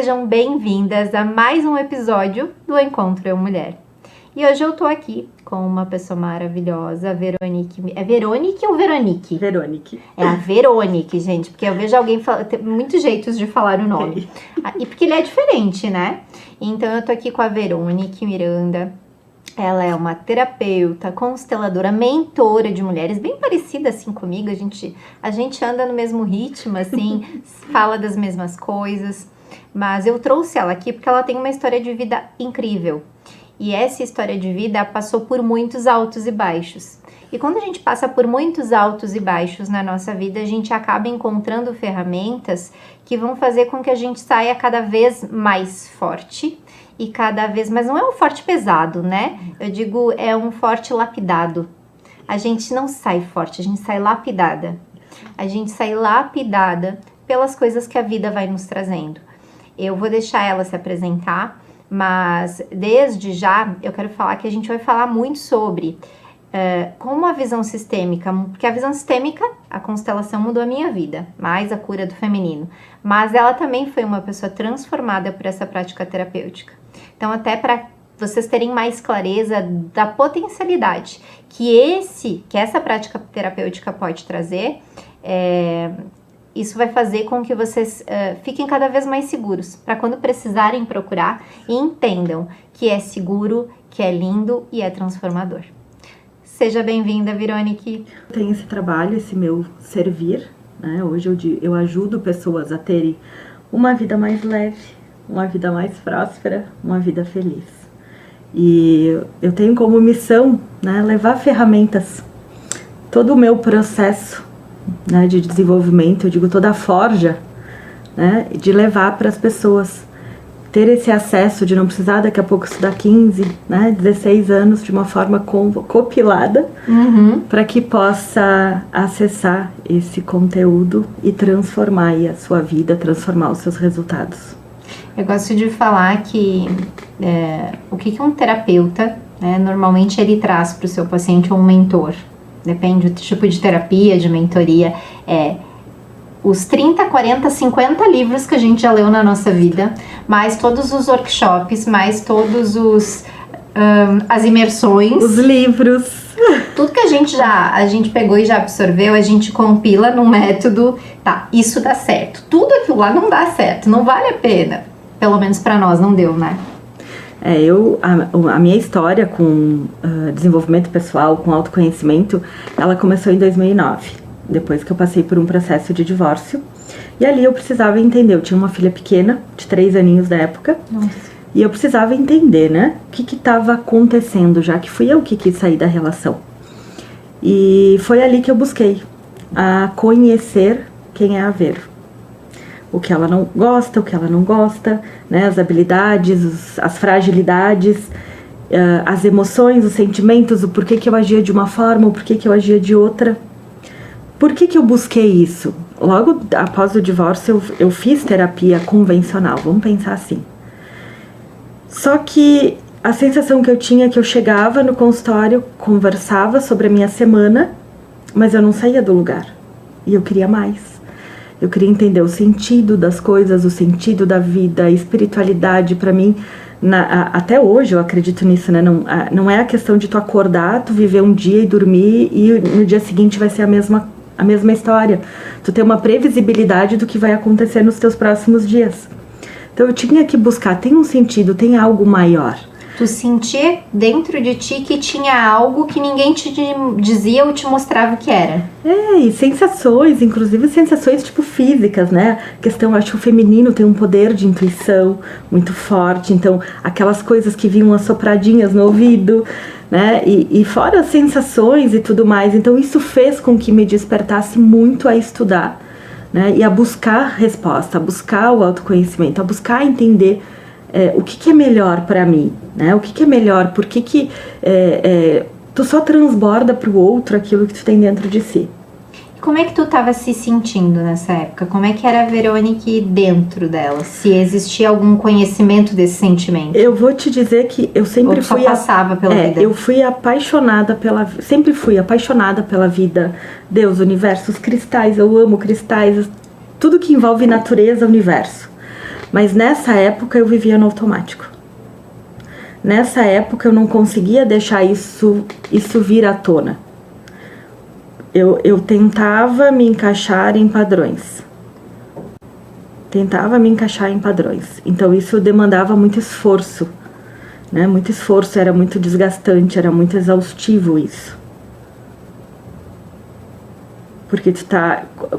Sejam bem-vindas a mais um episódio do Encontro Eu Mulher. E hoje eu tô aqui com uma pessoa maravilhosa, a Veronique. É Veronique ou Veronique? Veronique. É a Veronique, gente, porque eu vejo alguém falar, tem muitos jeitos de falar o nome. E porque ele é diferente, né? Então eu tô aqui com a Veronique Miranda. Ela é uma terapeuta, consteladora, mentora de mulheres, bem parecida assim comigo. A gente anda no mesmo ritmo, assim, fala das mesmas coisas. Mas eu trouxe ela aqui porque ela tem uma história de vida incrível. E essa história de vida passou por muitos altos e baixos. E quando a gente passa por muitos altos e baixos na nossa vida, a gente acaba encontrando ferramentas que vão fazer com que a gente saia cada vez mais forte. E cada vez, mas não é um forte pesado, né? Eu digo, é um forte lapidado. A gente não sai forte, a gente sai lapidada. A gente sai lapidada pelas coisas que a vida vai nos trazendo. Eu vou deixar ela se apresentar, mas desde já eu quero falar que a gente vai falar muito sobre como a visão sistêmica, porque a visão sistêmica, a constelação mudou a minha vida, mais a cura do feminino, mas ela também foi uma pessoa transformada por essa prática terapêutica. Então, até para vocês terem mais clareza da potencialidade que essa prática terapêutica pode trazer, isso vai fazer com que vocês fiquem cada vez mais seguros, para quando precisarem procurar e entendam que é seguro, que é lindo e é transformador. Seja bem-vinda, Veronique. Tem esse trabalho, esse meu servir, né? Hoje eu ajudo pessoas a terem uma vida mais leve, uma vida mais próspera, uma vida feliz. E eu tenho como missão, né, levar ferramentas, todo o meu processo, né, de desenvolvimento, eu digo toda a forja, né, de levar para as pessoas ter esse acesso, de não precisar daqui a pouco estudar 15, né, 16 anos de uma forma compilada, para que possa acessar esse conteúdo e transformar aí a sua vida, transformar os seus resultados. Eu gosto de falar que o que um terapeuta, né, normalmente ele traz para o seu paciente um mentor. Depende do tipo de terapia, de mentoria, os 30, 40, 50 livros que a gente já leu na nossa vida, mais todos os workshops, mais todos as imersões. Os livros. Tudo que a gente pegou e já absorveu, a gente compila num método, tá, isso dá certo. Tudo aquilo lá não dá certo, não vale a pena. Pelo menos pra nós não deu, né? A minha história com desenvolvimento pessoal, com autoconhecimento, ela começou em 2009. Depois que eu passei por um processo de divórcio. E ali eu precisava entender, eu tinha uma filha pequena, de 3 aninhos da época. Nossa. E eu precisava entender, né, o que estava acontecendo, já que fui eu que quis sair da relação. E foi ali que eu busquei a conhecer quem é a Vero. O que ela não gosta, o que ela não gosta, né, as habilidades, as fragilidades, as emoções, os sentimentos, o porquê que eu agia de uma forma, o porquê que eu agia de outra. Por que eu busquei isso? Logo após o divórcio, eu fiz terapia convencional, vamos pensar assim. Só que a sensação que eu tinha é que eu chegava no consultório, conversava sobre a minha semana, mas eu não saía do lugar. E eu queria mais. Eu queria entender o sentido das coisas, o sentido da vida, a espiritualidade. Para mim, até hoje eu acredito nisso, né? Não é a questão de tu acordar, tu viver um dia e dormir e no dia seguinte vai ser a mesma história. Tu ter uma previsibilidade do que vai acontecer nos teus próximos dias. Então eu tinha que buscar, tem um sentido, tem algo maior. Tu sentir dentro de ti que tinha algo que ninguém te dizia ou te mostrava o que era. E sensações, inclusive sensações tipo físicas, né? Questão, acho que o feminino tem um poder de intuição muito forte, então aquelas coisas que vinham assopradinhas no ouvido, né? E fora as sensações e tudo mais, então isso fez com que me despertasse muito a estudar, né? E a buscar resposta, a buscar o autoconhecimento, a buscar entender o que é melhor para mim, né? O que é melhor, por que tu só transborda pro outro aquilo que tu tem dentro de si. Como é que tu estava se sentindo nessa época? Como é que era a Veronique dentro dela? Se existia algum conhecimento desse sentimento? Eu vou te dizer que eu sempre ou fui... só passava pela vida? Eu fui apaixonada sempre fui apaixonada pela vida. Deus, universo, os cristais, eu amo cristais, tudo que envolve natureza, universo. Mas nessa época eu vivia no automático. Nessa época eu não conseguia deixar isso vir à tona. Eu tentava me encaixar em padrões. Então isso demandava muito esforço, né? Muito esforço, era muito desgastante, era muito exaustivo isso. Porque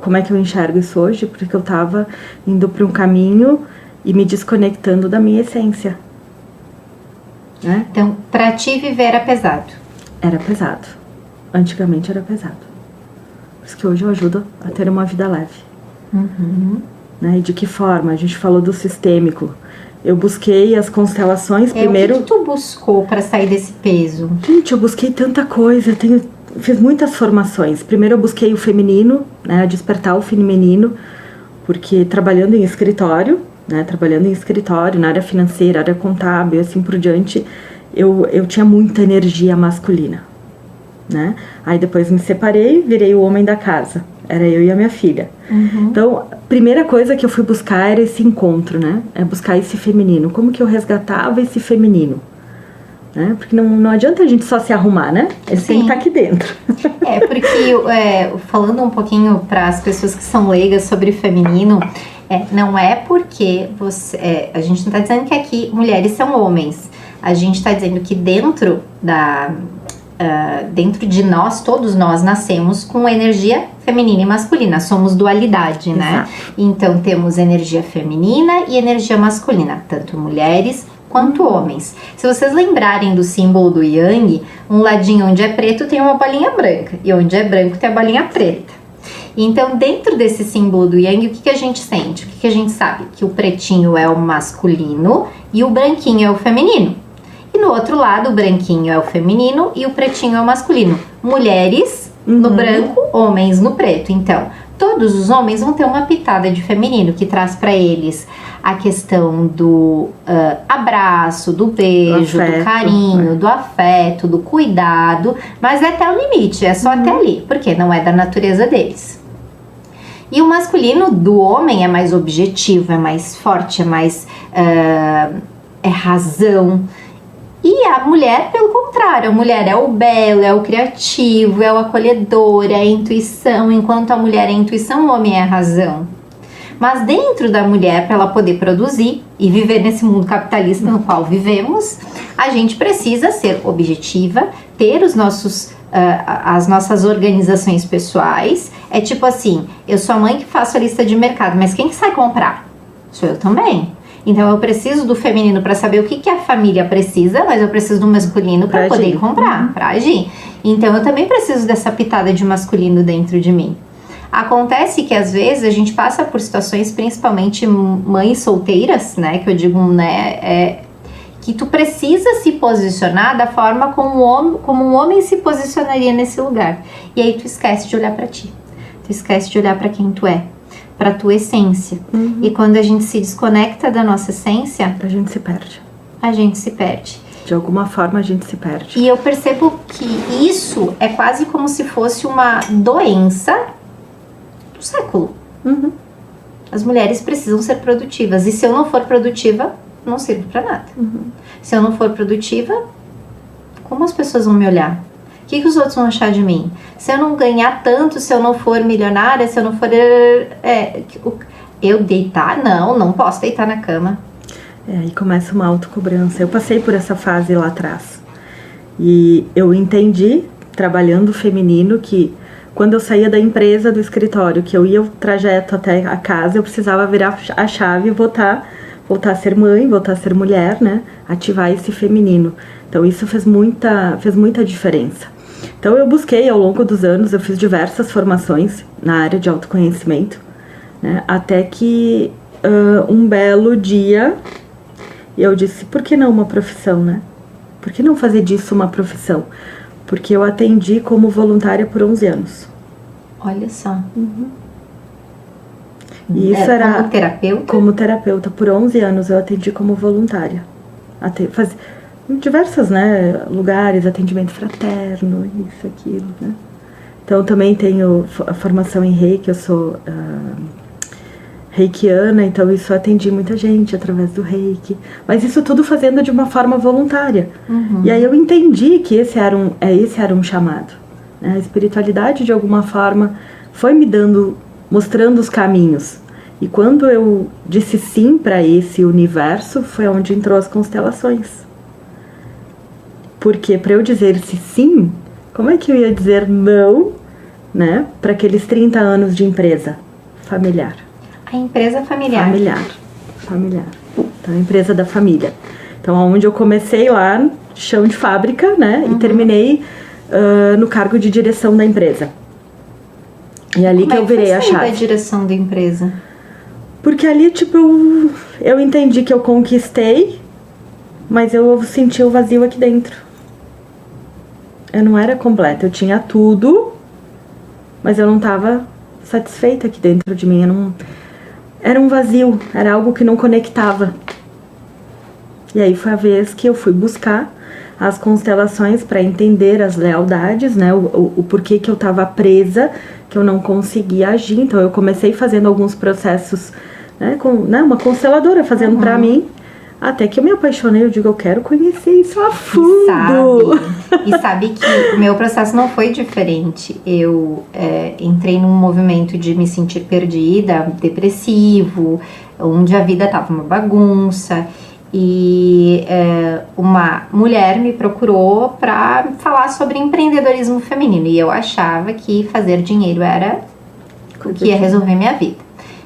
como é que eu enxergo isso hoje? Porque eu estava indo para um caminho e me desconectando da minha essência. Né? Então, para ti viver era pesado? Era pesado. Antigamente era pesado. Por isso que hoje eu ajudo a ter uma vida leve. Uhum. Né? E de que forma? A gente falou do sistêmico. Eu busquei as constelações primeiro. O que tu buscou para sair desse peso? Gente, eu busquei tanta coisa. Fiz muitas formações. Primeiro eu busquei o feminino, né? Despertar o feminino. Porque trabalhando em escritório, né? Na área financeira, área contábil, assim por diante, eu tinha muita energia masculina. Né? Aí depois me separei, virei o homem da casa. Era eu e a minha filha. Uhum. Então, a primeira coisa que eu fui buscar era esse encontro, né? É buscar esse feminino. Como que eu resgatava esse feminino? Né? Porque não adianta a gente só se arrumar, né? Ele tem que estar aqui dentro. Porque falando um pouquinho para as pessoas que são leigas sobre feminino, não é porque a gente não está dizendo que aqui mulheres são homens. A gente está dizendo que dentro de nós, todos nós nascemos com energia feminina e masculina, somos dualidade, né? Exato. Então temos energia feminina e energia masculina, tanto mulheres quanto homens. Se vocês lembrarem do símbolo do Yang, um ladinho onde é preto tem uma bolinha branca e onde é branco tem a bolinha preta. Então dentro desse símbolo do Yang, o que a gente sente? O que a gente sabe? Que o pretinho é o masculino e o branquinho é o feminino. E no outro lado, o branquinho é o feminino e o pretinho é o masculino. Mulheres no branco, homens no preto. Então, todos os homens vão ter uma pitada de feminino, que traz para eles a questão do abraço, do beijo, do carinho, do afeto, do cuidado. Mas é até o limite, é só até ali, porque não é da natureza deles. E o masculino do homem é mais objetivo, é mais forte, é mais... é razão. E a mulher, pelo contrário, a mulher é o belo, é o criativo, é o acolhedor, é a intuição. Enquanto a mulher é a intuição, o homem é a razão. Mas dentro da mulher, para ela poder produzir e viver nesse mundo capitalista no qual vivemos, a gente precisa ser objetiva, ter as nossas organizações pessoais. É tipo assim, eu sou a mãe que faço a lista de mercado, mas quem que sai comprar? Sou eu também. Então eu preciso do feminino para saber o que a família precisa, mas eu preciso do masculino para poder comprar, para agir. Então eu também preciso dessa pitada de masculino dentro de mim. Acontece que às vezes a gente passa por situações, principalmente mães solteiras, né, que eu digo, né, que tu precisa se posicionar da forma como um homem se posicionaria nesse lugar. E aí tu esquece de olhar para ti, tu esquece de olhar para quem tu é, para tua essência. E quando a gente se desconecta da nossa essência, a gente se perde. De alguma forma a gente se perde. E eu percebo que isso é quase como se fosse uma doença do século. As mulheres precisam ser produtivas. E se eu não for produtiva, não sirvo para nada. Se eu não for produtiva, como as pessoas vão me olhar? O que os outros vão achar de mim? Se eu não ganhar tanto, se eu não for milionária, se eu não for... eu deitar? Não posso deitar na cama. Aí começa uma autocobrança. Eu passei por essa fase lá atrás. E eu entendi, trabalhando o feminino, que quando eu saía da empresa, do escritório, que eu ia o trajeto até a casa, eu precisava virar a chave e voltar a ser mãe, voltar a ser mulher, né? Ativar esse feminino. Então isso fez muita diferença. Então eu busquei ao longo dos anos, eu fiz diversas formações na área de autoconhecimento, né? Até que um belo dia eu disse, por que não uma profissão, né? Por que não fazer disso uma profissão? Porque eu atendi como voluntária por 11 anos. Olha só. E isso era... Como terapeuta? Como terapeuta. Por 11 anos eu atendi como voluntária. Em diversos, né, lugares, atendimento fraterno, isso, aquilo, né. Então também tenho a formação em Reiki, eu sou reikiana, então isso eu atendi muita gente através do reiki, mas isso tudo fazendo de uma forma voluntária. E aí eu entendi que esse era um chamado, né? A espiritualidade de alguma forma foi me mostrando os caminhos, e quando eu disse sim para esse universo, foi onde entrou as constelações. Porque para eu dizer sim, como é que eu ia dizer não, né, para aqueles 30 anos de empresa familiar? A empresa familiar. Familiar. Então, a empresa da família. Então, onde eu comecei lá, chão de fábrica, né? E terminei no cargo de direção da empresa. E ali que eu virei a chave. Como é que foi da direção da empresa? Porque ali, tipo, eu entendi que eu conquistei, mas eu senti o vazio aqui dentro. Eu não era completa. Eu tinha tudo, mas eu não estava satisfeita aqui dentro de mim. Era um vazio, era algo que não conectava. E aí foi a vez que eu fui buscar as constelações para entender as lealdades, né? O porquê que eu estava presa, que eu não conseguia agir. Então eu comecei fazendo alguns processos, né, com uma consteladora fazendo para mim, até que eu me apaixonei. Eu digo, eu quero conhecer isso a fundo. E sabe que o meu processo não foi diferente. Eu entrei num movimento de me sentir perdida, depressivo, onde a vida tava uma bagunça. E uma mulher me procurou para falar sobre empreendedorismo feminino. E eu achava que fazer dinheiro era o que ia resolver minha vida.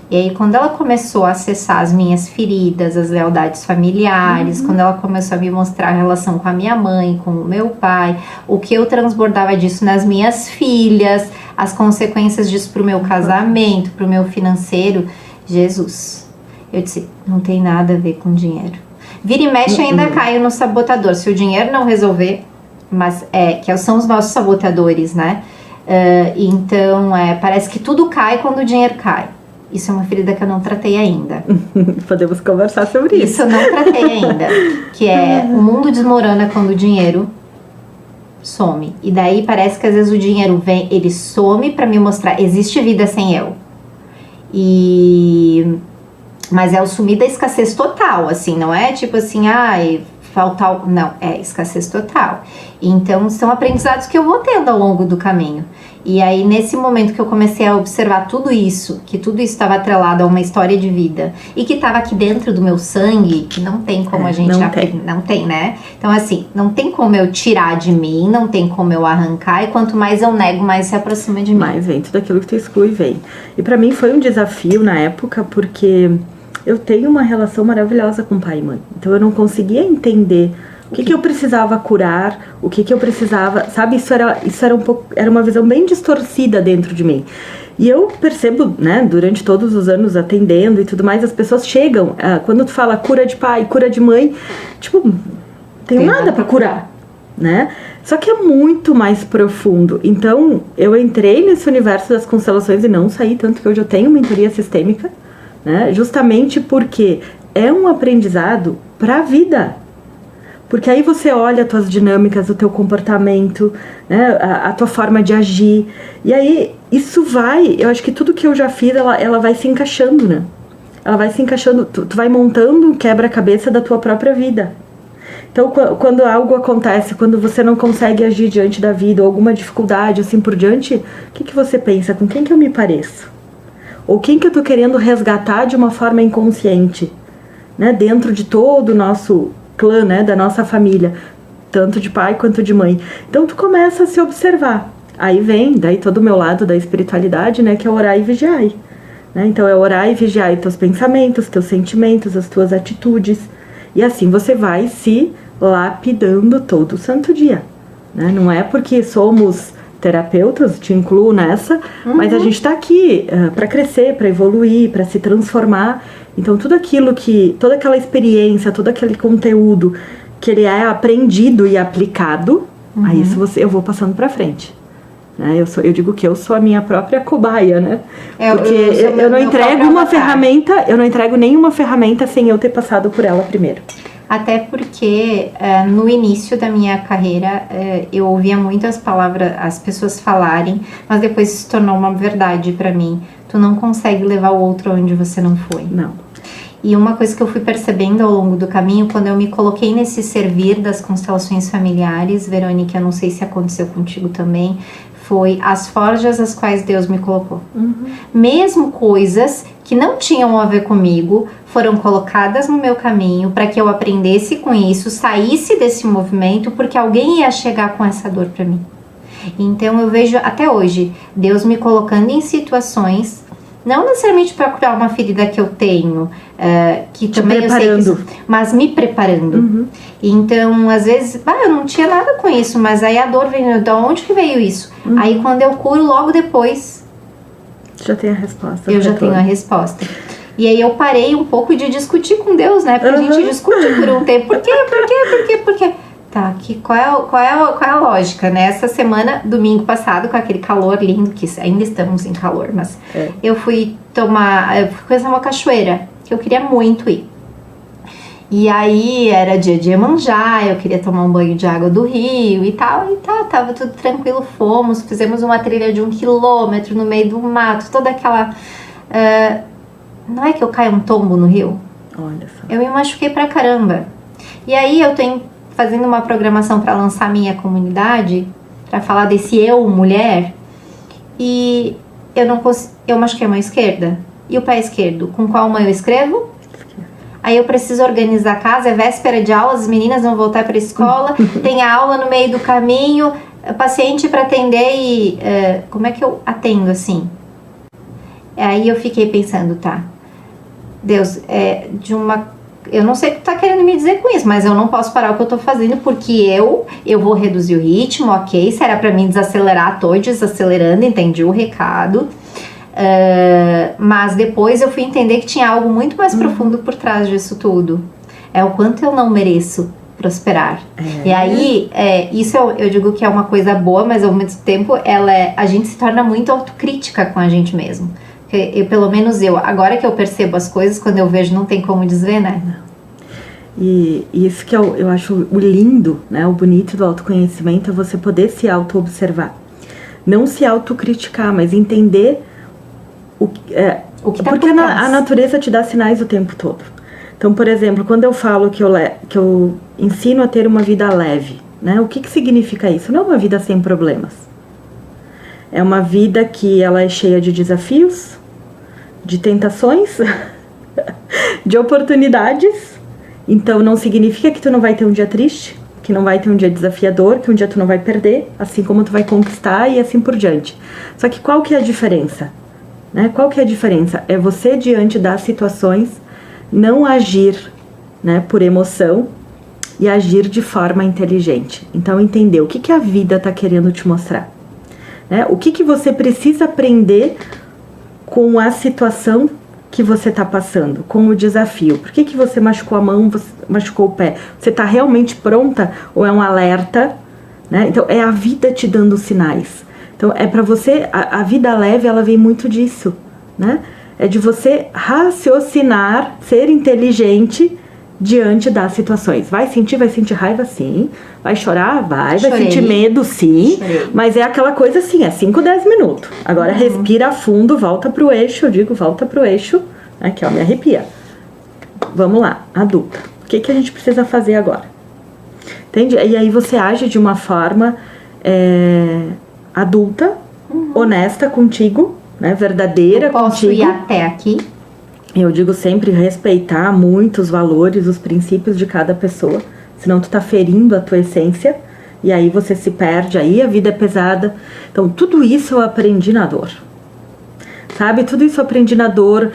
E aí, quando ela começou a acessar as minhas feridas, as lealdades familiares, quando ela começou a me mostrar a relação com a minha mãe, com o meu pai, o que eu transbordava disso nas minhas filhas, as consequências disso pro meu casamento, pro meu financeiro, Jesus, eu disse, não tem nada a ver com dinheiro. Vira e mexe, eu ainda caio no sabotador. Se o dinheiro não resolver, mas que são os nossos sabotadores, né? Então, parece que tudo cai quando o dinheiro cai. Isso é uma ferida que eu não tratei ainda. Podemos conversar sobre isso. Isso eu não tratei ainda. Que o mundo desmorona quando o dinheiro some. E daí parece que às vezes o dinheiro vem, ele some pra me mostrar, existe vida sem eu. Mas é o sumir da escassez total, assim, não é tipo assim, faltar... Não, é escassez total. Então, são aprendizados que eu vou tendo ao longo do caminho. E aí, nesse momento que eu comecei a observar tudo isso, que tudo isso estava atrelado a uma história de vida, e que estava aqui dentro do meu sangue, que não tem como a gente... Não tem, né? Então, assim, não tem como eu tirar de mim, não tem como eu arrancar, e quanto mais eu nego, mais se aproxima de mim. Mais vem, tudo aquilo que tu exclui vem. E pra mim foi um desafio na época, porque eu tenho uma relação maravilhosa com pai e mãe. Então eu não conseguia entender o que eu precisava curar, o que eu precisava, sabe? Isso era um pouco, era uma visão bem distorcida dentro de mim. E eu percebo, né, durante todos os anos atendendo e tudo mais, as pessoas chegam, quando tu fala cura de pai, cura de mãe, tipo, não tenho nada pra curar, né? Só que é muito mais profundo. Então, eu entrei nesse universo das constelações e não saí, tanto que hoje eu tenho mentoria sistêmica, né? Justamente porque é um aprendizado pra vida. Porque aí você olha as tuas dinâmicas, o teu comportamento, né, a tua forma de agir. E aí, isso eu acho que tudo que eu já fiz, ela vai se encaixando, né? Ela vai se encaixando, tu vai montando um quebra-cabeça da tua própria vida. Então, quando algo acontece, quando você não consegue agir diante da vida, ou alguma dificuldade, assim por diante, o que você pensa? Com quem que eu me pareço? Ou quem que eu tô querendo resgatar de uma forma inconsciente, né? Dentro de todo o nosso clã, né, da nossa família, tanto de pai quanto de mãe. Então tu começa a se observar. Aí vem, daí todo o meu lado da espiritualidade, né, que é orar e vigiar, né? Então é orar e vigiar teus pensamentos, teus sentimentos, as tuas atitudes. E assim você vai se lapidando todo santo dia, né? Não é porque somos terapeutas, te incluo nessa, mas a gente tá aqui para crescer, para evoluir, para se transformar. Então tudo aquilo toda aquela experiência, todo aquele conteúdo que ele é aprendido e aplicado, aí isso eu vou passando para frente, né? Eu digo que eu sou a minha própria cobaia, né? Porque eu não entrego uma ferramenta, eu não entrego nenhuma ferramenta sem eu ter passado por ela primeiro. Até porque no início da minha carreira eu ouvia muito as palavras, as pessoas falarem, mas depois se tornou uma verdade pra mim. Tu não consegue levar o outro onde você não foi. Não. E uma coisa que eu fui percebendo ao longo do caminho, quando eu me coloquei nesse servir das constelações familiares, Verônica, eu não sei se aconteceu contigo também, foi as forjas às quais Deus me colocou. Mesmo coisas que não tinham a ver comigo, foram colocadas no meu caminho para que eu aprendesse com isso, saísse desse movimento, porque alguém ia chegar com essa dor para mim. Então eu vejo até hoje Deus me colocando em situações, não necessariamente para curar uma ferida que eu tenho, que também eu sei que, mas me preparando. Então, às vezes, eu não tinha nada com isso, mas aí a dor vem, de onde que veio isso? Aí quando eu curo, logo depois, já tem a resposta. Eu já tenho a resposta. E aí eu parei um pouco de discutir com Deus, né? Porque a gente discute por um tempo. Por quê? Tá, qual é a lógica, né? Essa semana, domingo passado, com aquele calor lindo, que ainda estamos em calor, mas eu fui conhecer uma cachoeira, que eu queria muito ir. E aí era dia de Iemanjá, eu queria tomar um banho de água do rio e tal, tava tudo tranquilo, fizemos uma trilha de 1 quilômetro no meio do mato, toda aquela... não é que eu caio um tombo no rio? Olha só. Eu me machuquei pra caramba. E aí eu tenho fazendo uma programação para lançar minha comunidade, para falar desse eu, mulher, e eu machuquei a mão esquerda e o pé esquerdo. Com qual mão eu escrevo? Aí eu preciso organizar a casa, é véspera de aula, as meninas vão voltar para a escola, tem a aula no meio do caminho, paciente para atender e como é que eu atendo assim? Aí eu fiquei pensando, tá, Deus, eu não sei o que tu tá querendo me dizer com isso, mas eu não posso parar o que eu tô fazendo, porque eu vou reduzir o ritmo, ok, se era pra mim desacelerar, tô desacelerando, entendi o recado, mas depois eu fui entender que tinha algo muito mais profundo por trás disso tudo, é o quanto eu não mereço prosperar. E aí, isso eu digo que é uma coisa boa, mas ao mesmo tempo a gente se torna muito autocrítica com a gente mesmo. Pelo menos agora que eu percebo as coisas, quando eu vejo, não tem como desver, né? E isso que eu acho o lindo, né? O bonito do autoconhecimento é você poder se auto-observar. Não se autocriticar, mas entender o que tá porque a natureza te dá sinais o tempo todo. Então, por exemplo, quando eu falo que eu ensino a ter uma vida leve, né? O que significa isso? Não é uma vida sem problemas. É uma vida que ela é cheia de desafios, de tentações, de oportunidades. Então não significa que tu não vai ter um dia triste, que não vai ter um dia desafiador, que um dia tu não vai perder, assim como tu vai conquistar e assim por diante. Só que qual que é a diferença? Né? Qual que é a diferença? É você, diante das situações, não agir, né, por emoção e agir de forma inteligente. Então entender o que a vida está querendo te mostrar. Né? O que você precisa aprender com a situação que você está passando, com o desafio. Por que você machucou a mão, você machucou o pé? Você está realmente pronta ou é um alerta? Né? Então é a vida te dando sinais. Então é para você, a vida leve, ela vem muito disso, né? É de você raciocinar, ser inteligente diante das situações. Vai sentir raiva, sim. Vai chorar? Vai sentir medo, sim. Chorei. Mas é aquela coisa assim, é 5, 10 minutos. Agora respira fundo, volta pro eixo. Eu digo, volta pro eixo. Aqui, ó, me arrepia. Vamos lá, adulta. O que a gente precisa fazer agora? Entende? E aí você age de uma forma adulta, honesta contigo, né? Verdadeira contigo. Posso ir até aqui? Eu digo sempre respeitar muito os valores, os princípios de cada pessoa, senão tu tá ferindo a tua essência e aí você se perde, aí a vida é pesada. Então tudo isso eu aprendi na dor, sabe? Tudo isso eu aprendi na dor,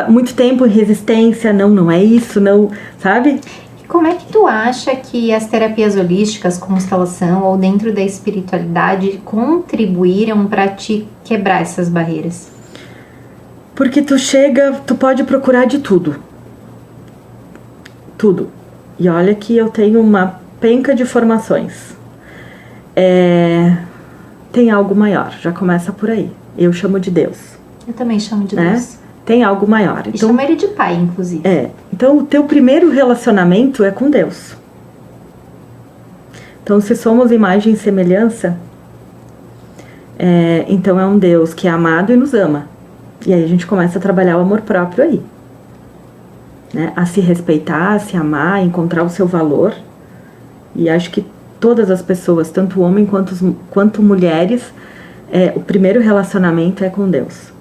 muito tempo em resistência, não é isso, não, sabe? Como é que tu acha que as terapias holísticas, constelação ou dentro da espiritualidade contribuíram para te quebrar essas barreiras? Porque tu pode procurar de tudo. Tudo. E olha que eu tenho uma penca de formações. Tem algo maior, já começa por aí. Eu chamo de Deus. Eu também chamo de Deus. Tem algo maior. E chama ele de pai, inclusive. Então o teu primeiro relacionamento é com Deus. Então se somos imagem e semelhança, então é um Deus que é amado e nos ama. E aí a gente começa a trabalhar o amor próprio aí. Né? A se respeitar, a se amar, a encontrar o seu valor. E acho que todas as pessoas, tanto homem quanto mulheres, o primeiro relacionamento é com Deus.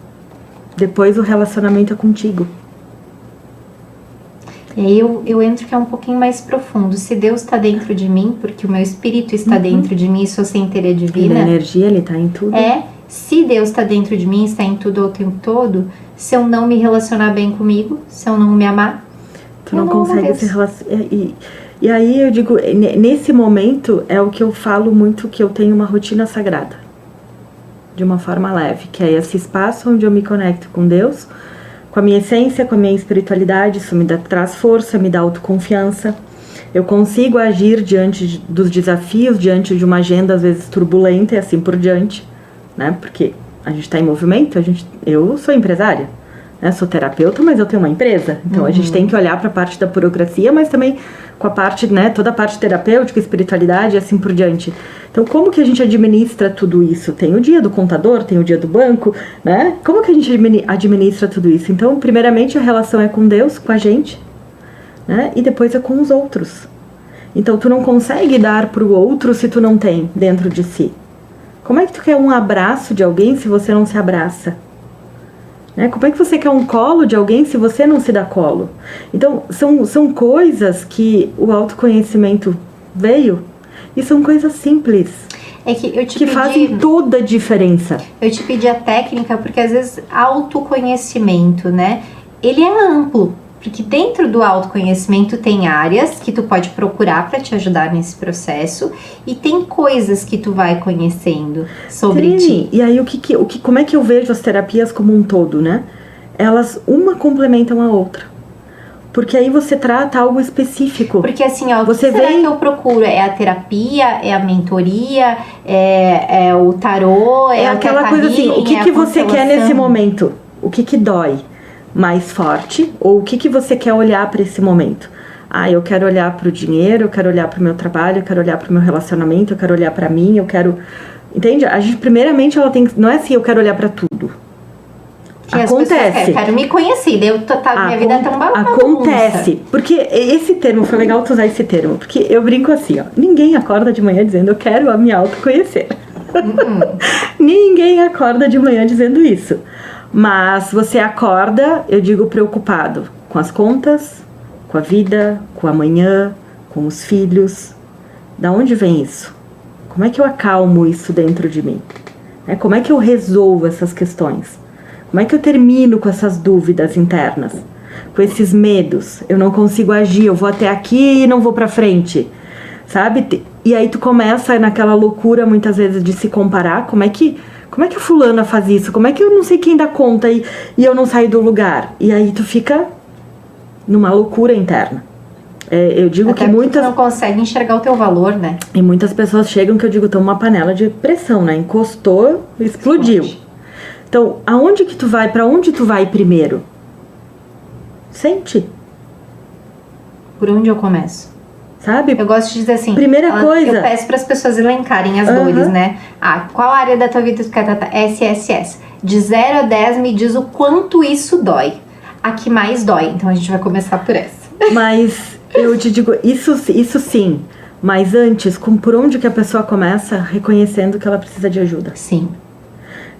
Depois o relacionamento é contigo. E aí eu entro que é um pouquinho mais profundo. Se Deus está dentro de mim, porque o meu espírito está dentro de mim, sou centelha divina. E a energia, ele está em tudo. Se Deus está dentro de mim, está em tudo o tempo todo, se eu não me relacionar bem comigo, se eu não me amar, tu não consegue se relacionar. E aí eu digo, nesse momento é o que eu falo muito, que eu tenho uma rotina sagrada. De uma forma leve, que é esse espaço onde eu me conecto com Deus, com a minha essência, com a minha espiritualidade. Isso me traz força, me dá autoconfiança. Eu consigo agir diante dos desafios, diante de uma agenda às vezes turbulenta e assim por diante, né? Porque a gente está em movimento, eu sou empresária, né? Sou terapeuta, mas eu tenho uma empresa. Então a gente tem que olhar para a parte da burocracia, mas também com a parte, né? Toda a parte terapêutica, espiritualidade e assim por diante. Então, como que a gente administra tudo isso? Tem o dia do contador, tem o dia do banco, né? Como que a gente administra tudo isso? Então, primeiramente, a relação é com Deus, com a gente, né? E depois é com os outros. Então, tu não consegue dar para o outro se tu não tem dentro de si. Como é que tu quer um abraço de alguém se você não se abraça? Né? Como é que você quer um colo de alguém se você não se dá colo? Então, são coisas que o autoconhecimento veio. E são coisas simples. Que fazem toda a diferença. Eu te pedi a técnica porque às vezes autoconhecimento, né? Ele é amplo. Porque dentro do autoconhecimento tem áreas que tu pode procurar para te ajudar nesse processo. E tem coisas que tu vai conhecendo sobre ti. E aí como é que eu vejo as terapias como um todo, né? Elas uma complementam a outra. Porque aí você trata algo específico. Porque assim, ó, o que será que eu procuro? É a terapia? É a mentoria? É o tarô? É aquela coisa assim, o que você quer nesse momento? O que dói mais forte? Ou o que você quer olhar para esse momento? Eu quero olhar para o dinheiro, eu quero olhar para o meu trabalho, eu quero olhar para o meu relacionamento, eu quero olhar para mim, eu quero... Entende? A gente, primeiramente, ela tem... Não é assim, eu quero olhar para tudo. Acontece. Eu quero me conhecer, minha vida é tão bagunça. Acontece, porque esse termo, foi legal tu usar esse termo, porque eu brinco assim, ó, ninguém acorda de manhã dizendo eu quero me autoconhecer. Ninguém acorda de manhã dizendo isso. Mas você acorda, eu digo, preocupado com as contas, com a vida, com o amanhã, com os filhos. Da onde vem isso? Como é que eu acalmo isso dentro de mim? Como é que eu resolvo essas questões? Como é que eu termino com essas dúvidas internas? Com esses medos? Eu não consigo agir, eu vou até aqui e não vou pra frente. Sabe? E aí tu começa naquela loucura muitas vezes de se comparar. Como é que a fulana faz isso? Como é que eu não sei quem dá conta e eu não saio do lugar? E aí tu fica numa loucura interna. Eu digo até que muitas... tu não consegue enxergar o teu valor, né? E muitas pessoas chegam que eu digo, estão uma panela de pressão, né? Encostou, explodiu. Então, aonde que tu vai? Pra onde tu vai primeiro? Sente. Por onde eu começo? Sabe? Eu gosto de dizer assim... Primeira coisa... Eu peço para as pessoas elencarem as dores, né? Qual área da tua vida tu quer tratar? SSS. De 0 a 10 me diz o quanto isso dói. A que mais dói. Então, a gente vai começar por essa. Mas, eu te digo, isso sim. Mas antes, por onde que a pessoa começa? Reconhecendo que ela precisa de ajuda. Sim.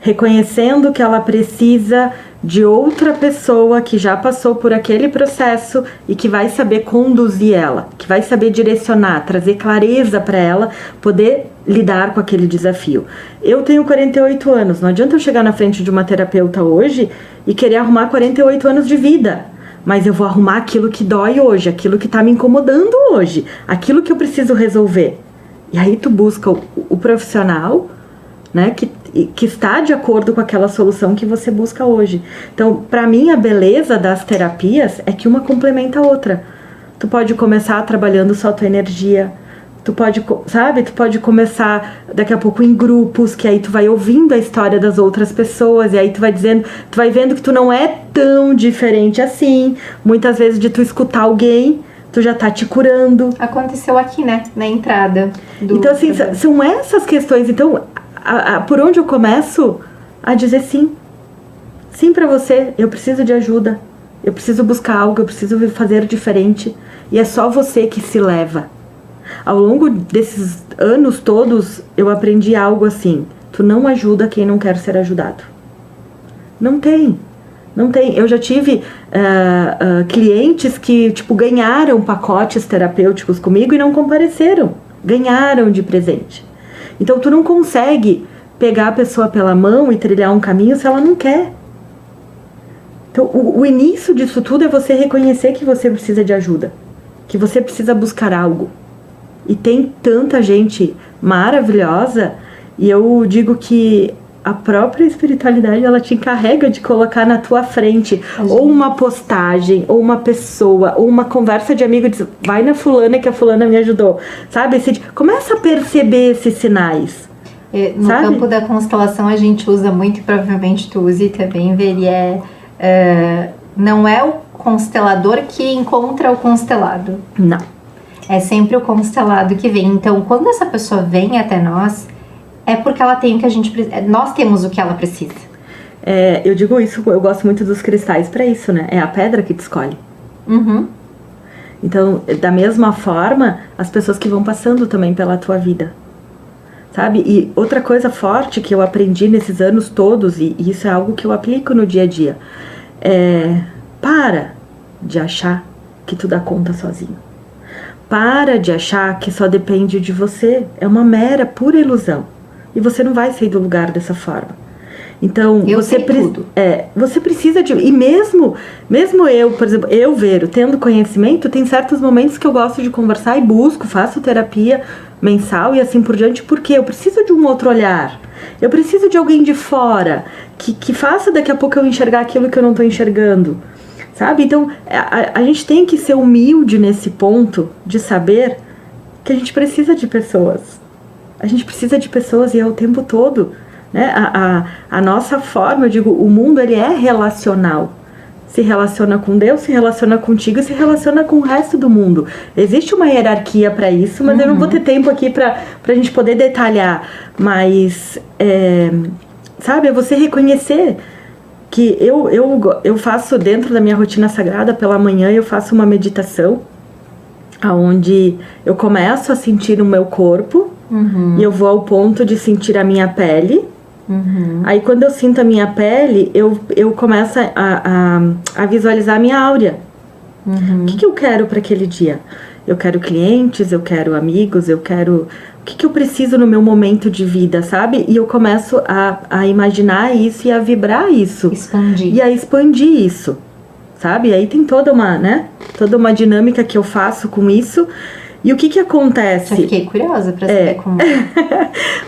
Reconhecendo que ela precisa de outra pessoa que já passou por aquele processo e que vai saber conduzir ela, que vai saber direcionar, trazer clareza para ela poder lidar com aquele desafio. Eu tenho 48 anos, não adianta eu chegar na frente de uma terapeuta hoje e querer arrumar 48 anos de vida, mas eu vou arrumar aquilo que dói hoje, aquilo que está me incomodando hoje, aquilo que eu preciso resolver. E aí tu busca o profissional, né, que está de acordo com aquela solução que você busca hoje. Então, para mim, a beleza das terapias é que uma complementa a outra. Tu pode começar trabalhando só a tua energia, Tu pode, sabe? Tu pode começar daqui a pouco em grupos, que aí tu vai ouvindo a história das outras pessoas, e aí tu vai dizendo, tu vai vendo que tu não é tão diferente assim. Muitas vezes de tu escutar alguém, tu já tá te curando. Aconteceu aqui, né? Na entrada do... Então, assim, são essas questões. Então, por onde eu começo a dizer sim. Sim pra você, eu preciso de ajuda. Eu preciso buscar algo, eu preciso fazer diferente. E é só você que se leva. Ao longo desses anos todos, eu aprendi algo assim. Tu não ajuda quem não quer ser ajudado. Não tem. Não tem. Eu já tive clientes que, tipo, ganharam pacotes terapêuticos comigo e não compareceram. Ganharam de presente. Então, tu não consegue pegar a pessoa pela mão e trilhar um caminho se ela não quer. Então, o início disso tudo é você reconhecer que você precisa de ajuda. Que você precisa buscar algo. E tem tanta gente maravilhosa, e eu digo que a própria espiritualidade, ela te encarrega de colocar na tua frente ou uma postagem, ou uma pessoa, ou uma conversa de amigo, diz, vai na fulana que a fulana me ajudou, sabe? Começa a perceber esses sinais. No campo da constelação a gente usa muito, e provavelmente tu usa também, Veri, não é o constelador que encontra o constelado. Não. É sempre o constelado que vem. Então, quando essa pessoa vem até nós, é porque ela tem o que a gente precisa. Nós temos o que ela precisa. Eu digo isso, eu gosto muito dos cristais pra isso, né? É a pedra que te escolhe. Uhum. Então, da mesma forma, as pessoas que vão passando também pela tua vida. Sabe? E outra coisa forte que eu aprendi nesses anos todos, e isso é algo que eu aplico no dia a dia, para de achar que tu dá conta sozinho. Para de achar que só depende de você. É uma mera, pura ilusão. E você não vai sair do lugar dessa forma. Então, você precisa de... E mesmo eu, por exemplo, Vero, tendo conhecimento, tem certos momentos que eu gosto de conversar e busco, faço terapia mensal e assim por diante, porque eu preciso de um outro olhar. Eu preciso de alguém de fora que faça daqui a pouco eu enxergar aquilo que eu não estou enxergando. Sabe? Então, a gente tem que ser humilde nesse ponto de saber que a gente precisa de pessoas. A gente precisa de pessoas e é o tempo todo. Né? A nossa forma, eu digo, o mundo ele é relacional. Se relaciona com Deus, se relaciona contigo e se relaciona com o resto do mundo. Existe uma hierarquia para isso, mas eu não vou ter tempo aqui para a gente poder detalhar. Mas, sabe, é você reconhecer que eu faço dentro da minha rotina sagrada, pela manhã eu faço uma meditação, onde eu começo a sentir o meu corpo, e eu vou ao ponto de sentir a minha pele. Aí quando eu sinto a minha pele, eu começo a visualizar a minha áurea. O que eu quero para aquele dia? Eu quero clientes, eu quero amigos, eu quero... O que eu preciso no meu momento de vida, sabe? E eu começo a imaginar isso e a vibrar isso. Expandir. E a expandir isso, sabe? E aí tem toda uma dinâmica que eu faço com isso. E o que acontece? Já fiquei curiosa pra saber como...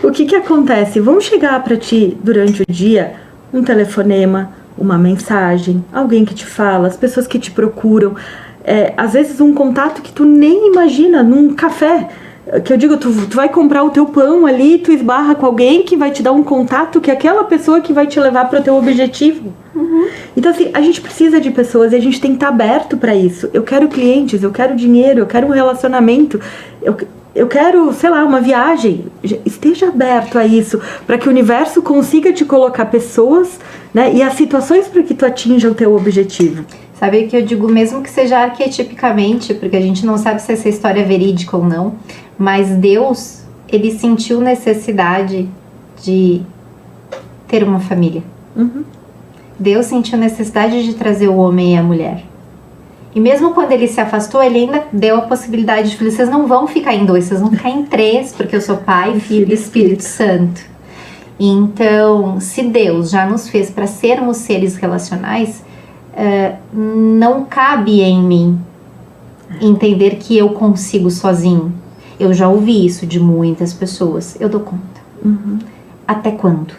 O que acontece? Vão chegar pra ti durante o dia um telefonema, uma mensagem, alguém que te fala, as pessoas que te procuram. Às vezes um contato que tu nem imagina, num café. Que eu digo, tu vai comprar o teu pão ali, tu esbarra com alguém que vai te dar um contato, que é aquela pessoa que vai te levar para o teu objetivo. Então assim, a gente precisa de pessoas e a gente tem que estar aberto para isso. Eu quero clientes, eu quero dinheiro, eu quero um relacionamento, eu quero, sei lá, uma viagem. Esteja aberto a isso, para que o universo consiga te colocar pessoas, né, e as situações para que tu atinja o teu objetivo. Sabe que eu digo, mesmo que seja arquetipicamente, porque a gente não sabe se essa história é verídica ou não, mas Deus, ele sentiu necessidade de ter uma família. Deus sentiu necessidade de trazer o homem e a mulher. E mesmo quando ele se afastou, ele ainda deu a possibilidade de, vocês não vão ficar em 2, vocês vão ficar em 3, porque eu sou Pai, Filho e Espírito Santo. Então, se Deus já nos fez para sermos seres relacionais, não cabe em mim entender que eu consigo sozinho. Eu já ouvi isso de muitas pessoas. Eu dou conta. Até quando?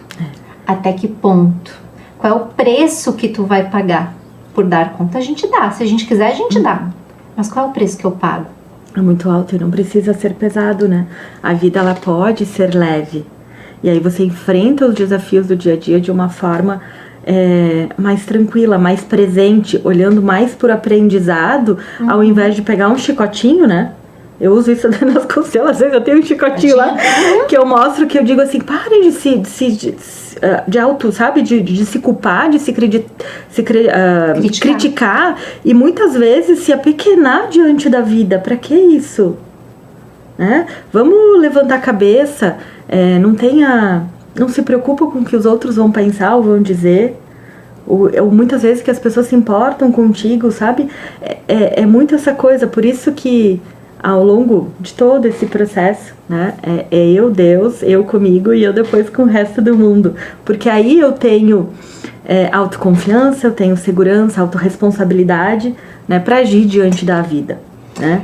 Até que ponto? Qual é o preço que tu vai pagar por dar conta? A gente dá. Se a gente quiser, a gente dá. Mas qual é o preço que eu pago? é muito alto e não precisa ser pesado, né? A vida, ela pode ser leve. E aí você enfrenta os desafios do dia a dia de uma forma mais tranquila, mais presente, olhando mais por aprendizado, ao invés de pegar um chicotinho, né? Eu uso isso nas constelações, eu tenho um chicotinho lá, que eu mostro, que eu digo assim, parem de auto, sabe? De se culpar, de criticar, e muitas vezes se apequenar diante da vida. Pra que isso? Né? Vamos levantar a cabeça, não se preocupa com o que os outros vão pensar ou vão dizer, ou muitas vezes que as pessoas se importam contigo, sabe? É muito essa coisa, por isso que ao longo de todo esse processo, né, eu, Deus, eu comigo e eu depois com o resto do mundo, porque aí eu tenho autoconfiança, eu tenho segurança, autorresponsabilidade, né, para agir diante da vida. Né?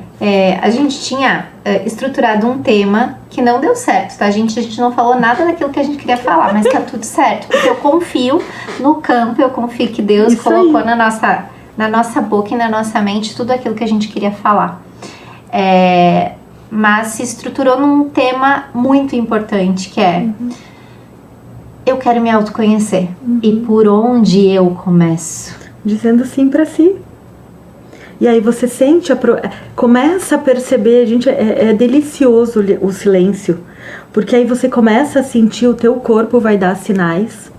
A gente tinha estruturado um tema que não deu certo, tá? A gente não falou nada daquilo que a gente queria falar, mas tá tudo certo, porque eu confio no campo, eu confio que Deus Isso colocou aí. na nossa boca e na nossa mente tudo aquilo que a gente queria falar. Mas se estruturou num tema muito importante, que é eu quero me autoconhecer. E por onde eu começo? Dizendo sim pra si. E aí você sente, começa a perceber, gente, é delicioso o silêncio, porque aí você começa a sentir, o teu corpo vai dar sinais,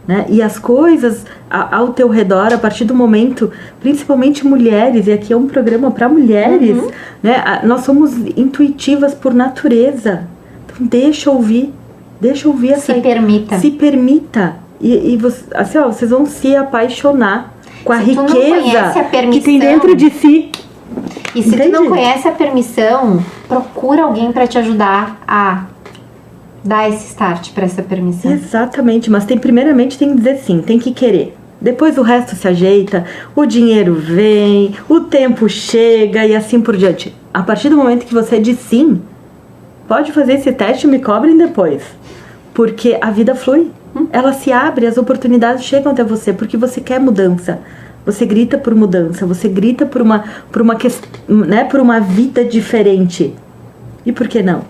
né? E as coisas ao teu redor, a partir do momento, principalmente mulheres, e aqui é um programa para mulheres, né? Nós somos intuitivas por natureza, então deixa ouvir essa... Se permita, e você, assim, ó, vocês vão se apaixonar com a riqueza que tem dentro de si. E se tu não conhece a permissão, procura alguém para te ajudar a dar esse start para essa permissão. Exatamente, mas primeiramente tem que dizer sim, tem que querer. Depois o resto se ajeita, o dinheiro vem, o tempo chega e assim por diante. A partir do momento que você diz sim, pode fazer esse teste e me cobrem depois. Porque a vida flui. Ela se abre, as oportunidades chegam até você, porque você quer mudança. Você grita por mudança, você grita por uma né, por uma vida diferente. E por que não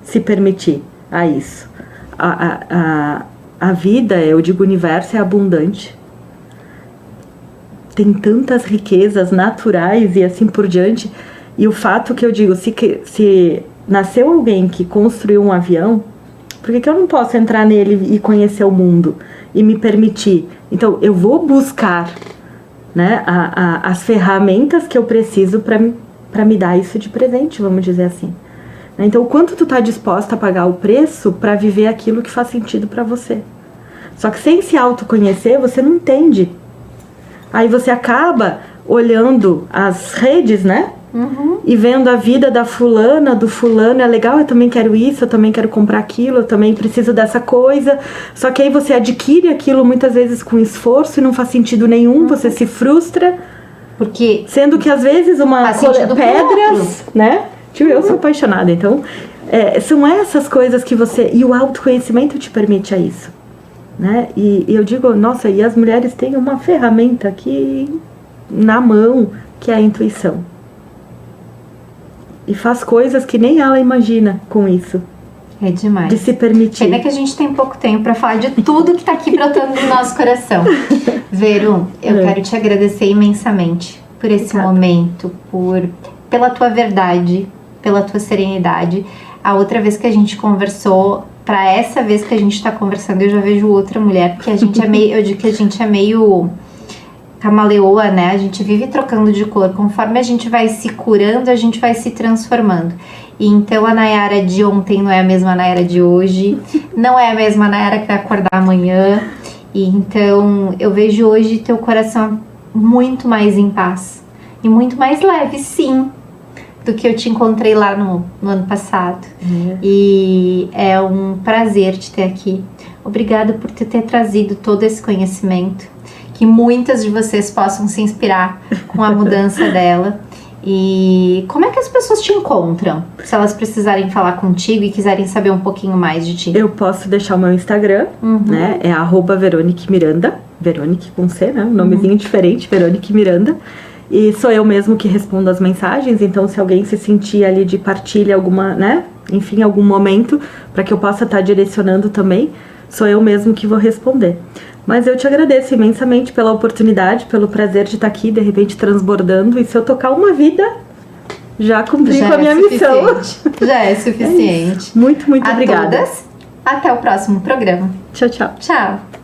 se permitir a isso? A vida, eu digo, o universo é abundante. Tem tantas riquezas naturais e assim por diante. E o fato que eu digo, se nasceu alguém que construiu um avião, por que eu não posso entrar nele e conhecer o mundo e me permitir? Então, eu vou buscar, né, as ferramentas que eu preciso para me dar isso de presente, vamos dizer assim. Então, o quanto tu tá disposta a pagar o preço para viver aquilo que faz sentido para você. Só que sem se autoconhecer, você não entende. Aí você acaba olhando as redes, né? E vendo a vida da fulana, do fulano, é legal, eu também quero isso, eu também quero comprar aquilo, eu também preciso dessa coisa. Só que aí você adquire aquilo muitas vezes com esforço e não faz sentido nenhum, você se frustra. Porque sendo que às vezes pedras, né? Tipo, eu sou apaixonada, então são essas coisas que você... E o autoconhecimento te permite a isso, né? E eu digo, nossa, e as mulheres têm uma ferramenta aqui na mão, que é a intuição. E faz coisas que nem ela imagina com isso. É demais. De se permitir. Pena que a gente tem pouco tempo para falar de tudo que tá aqui brotando no nosso coração. Veru, eu quero te agradecer imensamente por esse momento, pela tua verdade, pela tua serenidade. A outra vez que a gente conversou, para essa vez que a gente tá conversando, eu já vejo outra mulher, porque a gente é meio, eu digo que a gente é meio camaleoa, né? A gente vive trocando de cor. Conforme a gente vai se curando, a gente vai se transformando. E então a Nayara de ontem não é a mesma Nayara de hoje, não é a mesma Nayara que vai acordar amanhã. E então eu vejo hoje teu coração muito mais em paz e muito mais leve, sim, do que eu te encontrei lá no ano passado. E é um prazer te ter aqui. Obrigada por ter trazido todo esse conhecimento, que muitas de vocês possam se inspirar com a mudança dela. E como é que as pessoas te encontram? Se elas precisarem falar contigo e quiserem saber um pouquinho mais de ti. Eu posso deixar o meu Instagram, né? É @Veronique Miranda. Veronique com C, né? Um nomezinho diferente, Veronique Miranda. E sou eu mesmo que respondo as mensagens, então se alguém se sentir ali de partilha alguma, né? Enfim, algum momento, para que eu possa estar direcionando também, sou eu mesmo que vou responder. Mas eu te agradeço imensamente pela oportunidade, pelo prazer de estar aqui, de repente transbordando. E se eu tocar uma vida, já cumpri com a minha missão. Já é suficiente. Muito, muito obrigada. A todas, até o próximo programa. Tchau, tchau. Tchau.